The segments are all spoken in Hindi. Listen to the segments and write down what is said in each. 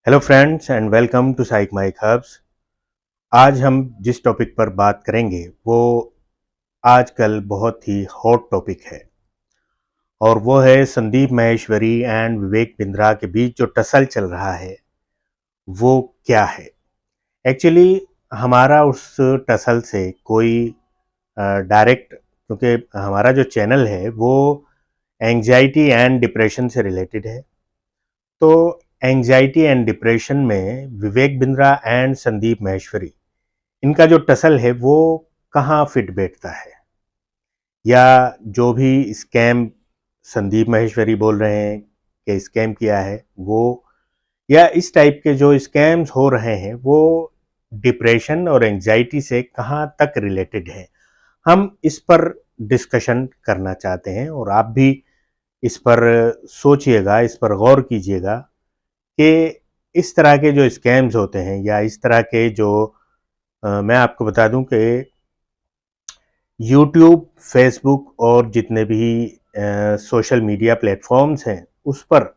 Hello friends and welcome to psych mike hubs. आज हम जिस टॉपिक पर बात करेंगे वो आजकल बहुत ही हॉट टॉपिक है और वो है संदीप माहेश्वरी एंड विवेक बिंद्रा के बीच जो टसल चल रहा है वो क्या है। एक्चुअली हमारा उस टसल से कोई डायरेक्ट, क्योंकि हमारा जो चैनल है वो एंजाइटी एंड डिप्रेशन से रिलेटेड है। तो एंजाइटी एंड डिप्रेशन में विवेक बिंद्रा एंड संदीप माहेश्वरी, इनका जो टसल है वो कहाँ फिट बैठता है, या जो भी स्कैम संदीप माहेश्वरी बोल रहे हैं कि स्कैम किया है वो, या इस टाइप के जो स्कैम्स हो रहे हैं वो डिप्रेशन और एंजाइटी से कहाँ तक रिलेटेड है, हम इस पर डिस्कशन करना चाहते हैं। और आप भी इस पर सोचिएगा, इस पर गौर कीजिएगा कि इस तरह के जो स्कैम्स होते हैं या इस तरह के जो मैं आपको बता दूं कि यूट्यूब, फेसबुक और जितने भी सोशल मीडिया प्लेटफॉर्म्स हैं उस पर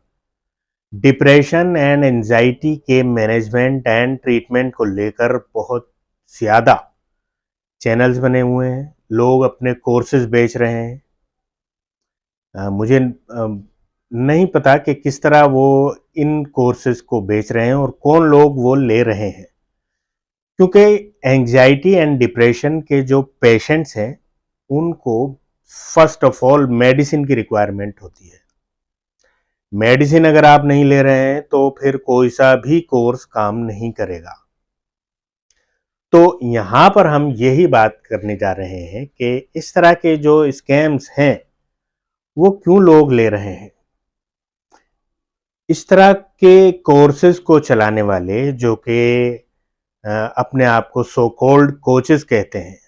डिप्रेशन एंड एंजाइटी के मैनेजमेंट एंड ट्रीटमेंट को लेकर बहुत ज़्यादा चैनल्स बने हुए हैं। लोग अपने कोर्सेज बेच रहे हैं। मुझे नहीं पता कि किस तरह वो इन कोर्सेज को बेच रहे हैं और कौन लोग वो ले रहे हैं, क्योंकि एंजाइटी एंड डिप्रेशन के जो पेशेंट्स हैं उनको फर्स्ट ऑफ ऑल मेडिसिन की रिक्वायरमेंट होती है। मेडिसिन अगर आप नहीं ले रहे हैं तो फिर कोई सा भी कोर्स काम नहीं करेगा। तो यहाँ पर हम यही बात करने जा रहे हैं कि इस तरह के जो स्कैम्स हैं वो क्यों लोग ले रहे हैं। इस तरह के कोर्सेज को चलाने वाले जो कि अपने आप को सो कॉल्ड कोचेस कहते हैं,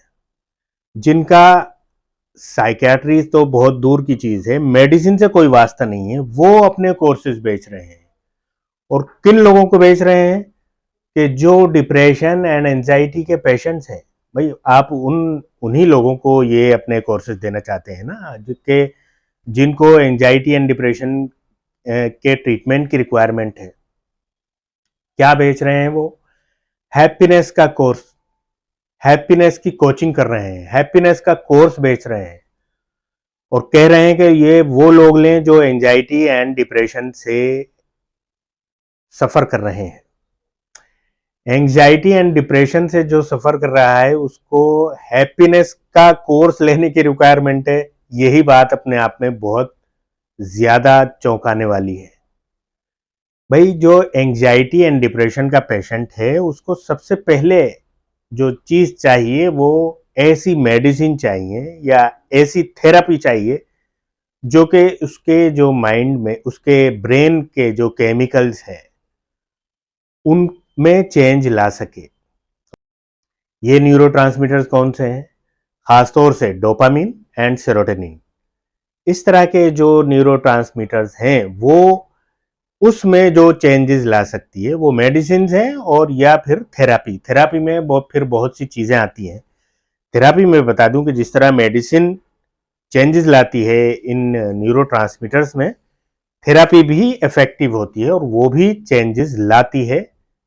जिनका साइकियाट्री तो बहुत दूर की चीज है, मेडिसिन से कोई वास्ता नहीं है, वो अपने कोर्सेज बेच रहे हैं। और किन लोगों को बेच रहे हैं कि जो डिप्रेशन एंड एंजाइटी के पेशेंट्स हैं। भाई आप उन्हीं लोगों को ये अपने कोर्सेज देना चाहते हैं ना, जिनको एंजाइटी एंड डिप्रेशन के ट्रीटमेंट की रिक्वायरमेंट है। क्या बेच रहे हैं वो? हैप्पीनेस का कोर्स, हैप्पीनेस की कोचिंग कर रहे हैं, हैप्पीनेस का कोर्स बेच रहे हैं और कह रहे हैं कि ये वो लोग लें जो एंजाइटी एंड डिप्रेशन से सफर कर रहे हैं। एंजाइटी एंड डिप्रेशन से जो सफर कर रहा है उसको हैप्पीनेस का कोर्स लेने की रिक्वायरमेंट है। यही बात अपने आप में बहुत ज्यादा चौंकाने वाली है। भाई जो एंजाइटी एंड डिप्रेशन का पेशेंट है उसको सबसे पहले जो चीज चाहिए वो ऐसी मेडिसिन चाहिए या ऐसी थेरेपी चाहिए जो कि उसके जो माइंड में, उसके ब्रेन के जो केमिकल्स हैं उनमें चेंज ला सके। ये न्यूरोट्रांसमीटर्स कौन से हैं? खासतौर से डोपामिन एंड सेरोटोनिन। इस तरह के जो न्यूरोट्रांसमीटर्स हैं वो उसमें जो चेंजेस ला सकती है वो मेडिसिन हैं और या फिर थेरापी। थेरापी में फिर बहुत सी चीज़ें आती हैं। थेरापी में बता दूं कि जिस तरह मेडिसिन चेंजेस लाती है इन न्यूरोट्रांसमीटर्स में, थेरापी भी इफेक्टिव होती है और वो भी चेंजेस लाती है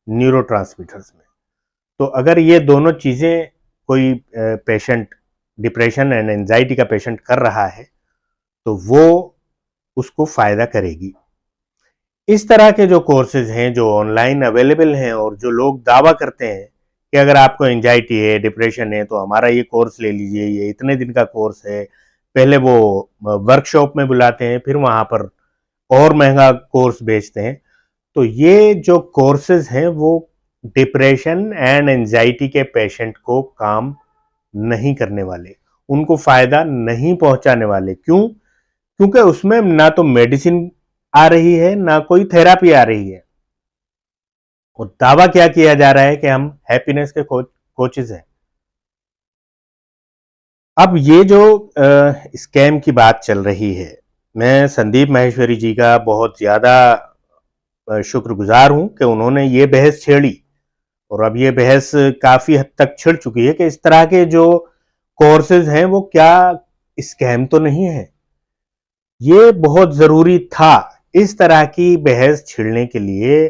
न्यूरोट्रांसमीटर्स में। तो अगर ये दोनों चीज़ें कोई पेशेंट, डिप्रेशन एंड एंजाइटी का पेशेंट कर रहा है तो वो उसको फ़ायदा करेगी। इस तरह के जो कोर्सेज हैं जो ऑनलाइन अवेलेबल हैं और जो लोग दावा करते हैं कि अगर आपको एंजाइटी है, डिप्रेशन है तो हमारा ये कोर्स ले लीजिए, ये इतने दिन का कोर्स है। पहले वो वर्कशॉप में बुलाते हैं, फिर वहाँ पर और महंगा कोर्स बेचते हैं। तो ये जो कोर्सेज हैं वो डिप्रेशन एंड एंजाइटी के पेशेंट को काम नहीं करने वाले, उनको फ़ायदा नहीं पहुंचाने वाले। क्यों? क्योंकि उसमें ना तो मेडिसिन आ रही है ना कोई थेरापी आ रही है। और दावा क्या किया जा रहा है कि हम हैप्पीनेस के कोचेज हैं। अब ये जो स्कैम की बात चल रही है, मैं संदीप माहेश्वरी जी का बहुत ज़्यादा शुक्रगुजार हूं कि उन्होंने ये बहस छेड़ी। और अब ये बहस काफ़ी हद तक छिड़ चुकी है कि इस तरह के जो कोर्सेज हैं वो क्या स्कैम तो नहीं है। ये बहुत ज़रूरी था इस तरह की बहस छिड़ने के लिए,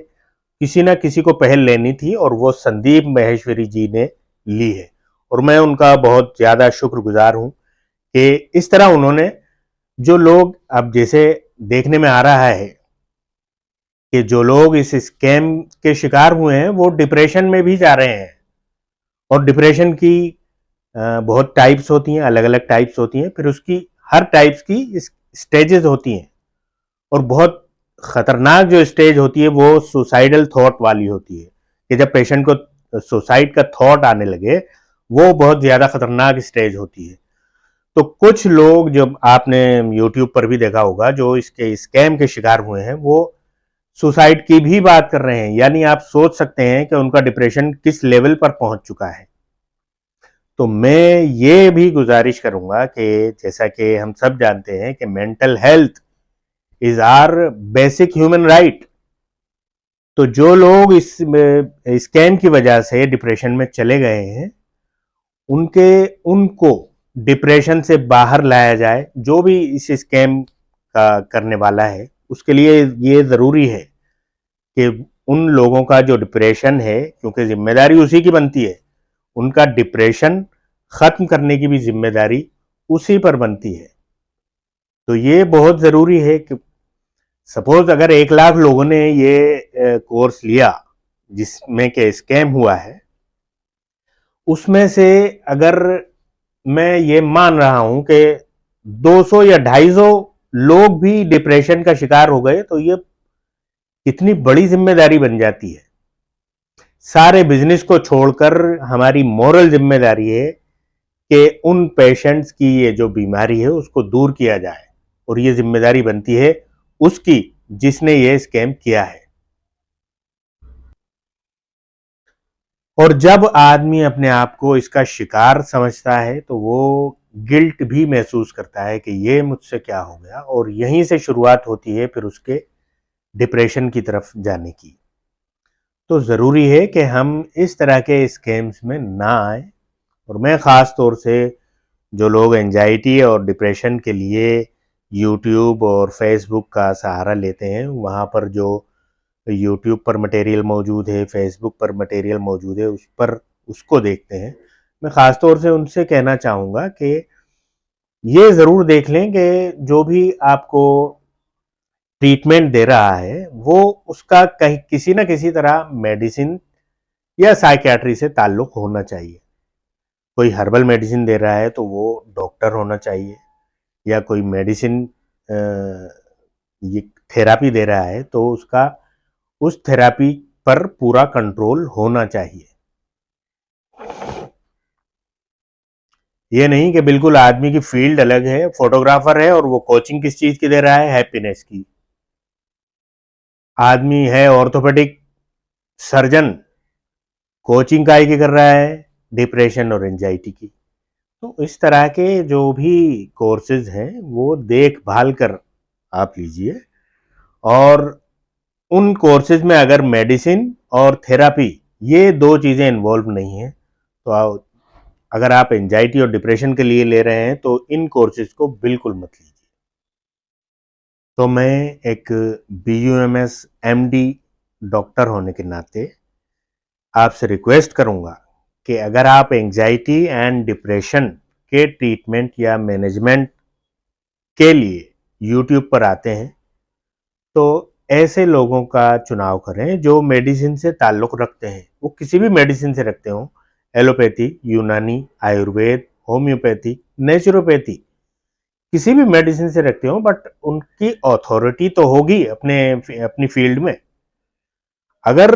किसी ना किसी को पहल लेनी थी और वो संदीप माहेश्वरी जी ने ली है, और मैं उनका बहुत ज़्यादा शुक्रगुजार हूँ कि इस तरह उन्होंने, जो लोग अब जैसे देखने में आ रहा है कि जो लोग इस स्कैम के शिकार हुए हैं वो डिप्रेशन में भी जा रहे हैं, और डिप्रेशन की बहुत टाइप्स होती हैं, अलग अलग टाइप्स होती हैं, फिर उसकी हर टाइप्स की स्टेजेस होती हैं, और बहुत खतरनाक जो स्टेज होती है वो सुसाइडल थॉट वाली होती है, कि जब पेशेंट को सुसाइड का थॉट आने लगे, वो बहुत ज़्यादा खतरनाक स्टेज होती है। तो कुछ लोग, जब आपने यूट्यूब पर भी देखा होगा, जो इसके स्कैम के शिकार हुए हैं, वो सुसाइड की भी बात कर रहे हैं, यानी आप सोच सकते हैं कि उनका डिप्रेशन किस लेवल पर पहुंच चुका है। तो मैं ये भी गुजारिश करूंगा कि जैसा कि हम सब जानते हैं कि mental health is our basic human right, तो जो लोग इस स्कैम की वजह से डिप्रेशन में चले गए हैं, उनको डिप्रेशन से बाहर लाया जाए। जो भी इस स्कैम का करने वाला है, उसके लिए ये ज़रूरी है कि उन लोगों का जो डिप्रेशन है, क्योंकि जिम्मेदारी उसी की बनती है, उनका डिप्रेशन खत्म करने की भी जिम्मेदारी उसी पर बनती है। तो ये बहुत ज़रूरी है कि सपोज अगर 1 लाख लोगों ने ये कोर्स लिया जिसमें के स्कैम हुआ है, उसमें से अगर मैं ये मान रहा हूं कि 200 या 250 लोग भी डिप्रेशन का शिकार हो गए, तो ये कितनी बड़ी जिम्मेदारी बन जाती है। सारे बिजनेस को छोड़कर हमारी मॉरल जिम्मेदारी है कि उन पेशेंट्स की ये जो बीमारी है उसको दूर किया जाए, और ये जिम्मेदारी बनती है उसकी जिसने ये स्कैम किया है। और जब आदमी अपने आप को इसका शिकार समझता है तो वो गिल्ट भी महसूस करता है कि ये मुझसे क्या हो गया, और यहीं से शुरुआत होती है फिर उसके डिप्रेशन की तरफ जाने की। तो ज़रूरी है कि हम इस तरह के स्कैम्स में ना आए, और मैं ख़ास तौर से जो लोग एंजाइटी और डिप्रेशन के लिए यूट्यूब और फेसबुक का सहारा लेते हैं, वहाँ पर जो यूट्यूब पर मटेरियल मौजूद है, फेसबुक पर मटेरियल मौजूद है, उस पर उसको देखते हैं, मैं ख़ास तौर से उनसे कहना चाहूँगा कि ये ज़रूर देख लें कि जो भी आपको ट्रीटमेंट दे रहा है वो उसका कहीं किसी न किसी तरह मेडिसिन या साइकियाट्री से ताल्लुक़ होना चाहिए। कोई हर्बल मेडिसिन दे रहा है तो वो डॉक्टर होना चाहिए, या कोई मेडिसिन ये थेरापी दे रहा है तो उसका उस थेरापी पर पूरा कंट्रोल होना चाहिए। ये नहीं कि बिल्कुल आदमी की फील्ड अलग है, फोटोग्राफर है और वो कोचिंग किस चीज की दे रहा है, हैप्पीनेस की। आदमी है ऑर्थोपेडिक सर्जन, कोचिंग काय की कर रहा है, डिप्रेशन और एंजाइटी की। तो इस तरह के जो भी कोर्सेज हैं वो देखभाल कर आप लीजिए, और उन कोर्सेज में अगर मेडिसिन और थेरापी ये 2 चीज़ें इन्वॉल्व नहीं है, तो अगर आप एंजाइटी और डिप्रेशन के लिए ले रहे हैं तो इन कोर्सेज को बिल्कुल मत लीजिए। तो मैं एक BUMS MD डॉक्टर होने के नाते आपसे रिक्वेस्ट करूंगा कि अगर आप एंजाइटी एंड डिप्रेशन के ट्रीटमेंट या मैनेजमेंट के लिए यूट्यूब पर आते हैं, तो ऐसे लोगों का चुनाव करें जो मेडिसिन से ताल्लुक़ रखते हैं। वो किसी भी मेडिसिन से रखते हों, एलोपैथी, यूनानी, आयुर्वेद, होम्योपैथी, नेचुरोपैथी, किसी भी मेडिसिन से रखते हों, बट उनकी अथॉरिटी तो होगी अपनी फील्ड में। अगर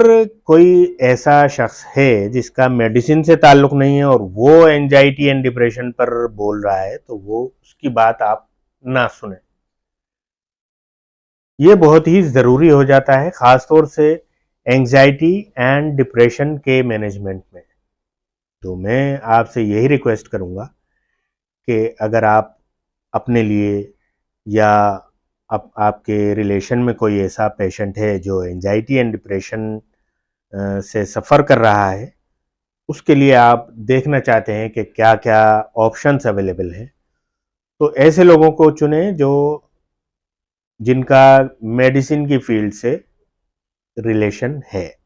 कोई ऐसा शख्स है जिसका मेडिसिन से ताल्लुक़ नहीं है और वो एंजाइटी एंड डिप्रेशन पर बोल रहा है, तो वो उसकी बात आप ना सुने। ये बहुत ही ज़रूरी हो जाता है, ख़ास तौर से एंजाइटी एंड डिप्रेशन के मैनेजमेंट में। तो मैं आपसे यही रिक्वेस्ट करूँगा कि अगर आप अपने लिए या आपके रिलेशन में कोई ऐसा पेशेंट है जो एंजाइटी एंड डिप्रेशन से सफ़र कर रहा है, उसके लिए आप देखना चाहते हैं कि क्या-क्या ऑप्शंस अवेलेबल हैं, तो ऐसे लोगों को चुनें जो जिनका मेडिसिन की फील्ड से रिलेशन है।